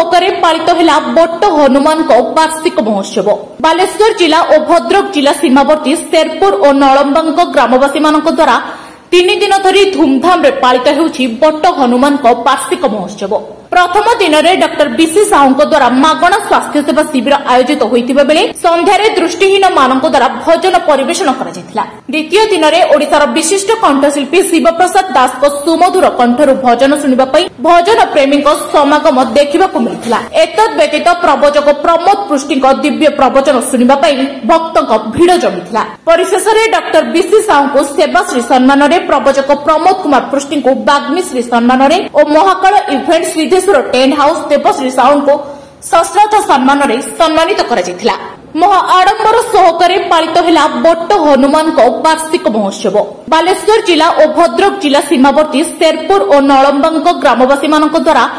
सहकारे पालित है बट्ट हनुमान वार्षिक महोत्सव। बालेश्वर जिला और भद्रक जिला सीमावर्ती शेरपुर और नलंबा ग्रामवासी द्वारा 3 दिन धरी धूमधाम पालित होउछि बट्ट हनुमान वार्षिक महोत्सव। प्रथम दिन में डॉक्टर बीसी साहू द्वारा मागणा स्वास्थ्य सेवा शिविर आयोजित होइतिबा बेले संध्यारे दृष्टिहीन मानक द्वारा भजन परिवेषण करा। द्वितीय दिन में ओडिशार विशिष्ट कंठशिल्पी शिवप्रसाद दास को सुमधुर कंठरू भजन शुणा भजन प्रेमी समागम देखा मिलता। एतद व्यतीत प्रवचक प्रमोद पृष्टि दिव्य प्रवचन शुणा भक्तों भीड़ जमी। परिशेष में डॉक्टर बीसी साहू को सेवाश्री सम्मान में प्रवचक प्रमोद कुमार पृष्टि को बाग्मीश्री सम्मान और Mahakal events Videshwar tent house Devshri Sahu को सश्रद्ध सम्मान में सम्मानित करा। महा आडंबर सहकारे पालित है बट्ट हनुमान वार्षिक महोत्सव। बालेश्वर जिला और भद्रक जिला सीमावर्ती शेरपुर और नलंबा ग्रामवासी द्वारा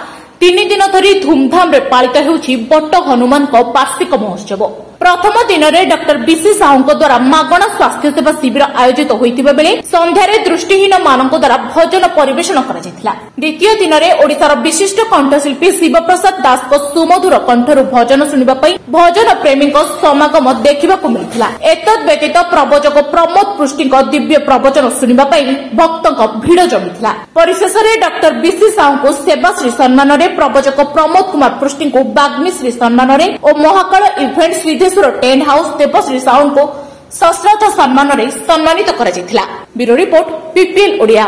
3 दिन धरी धूमधाम पालित होउछि बट्ट हनुमान वार्षिक महोत्सव। प्रथम दिन में डॉक्टर बीसी साहू द्वारा मागणा स्वास्थ्य सेवा शिविर आयोजित होइतिबा बेले संध्यारे दृष्टिहीन मानक द्वारा भजन परिवेषण करा। द्वितीय दिन में ओडिशार विशिष्ट कंठशिल्पी शिवप्रसाद दास को सुमधुर कंठरू भजन शुणा भजन प्रेमी समागम देखा मिलता। एतद व्यतीत प्रवचक प्रमोद पृष्टि दिव्य प्रवचन शुणा भक्तों भीड़ जमी। परिशेष में डॉक्टर बीसी साहू को सेवाश्री सम्मान में प्रवचक प्रमोद कुमार पृष्टि को बाग्मीश्री सम्मान और Mahakal events Videshwar tent house Devshri Sahu को सश्रद्ध सम्मान में सम्मानित करा। Bureau report PPL Odia.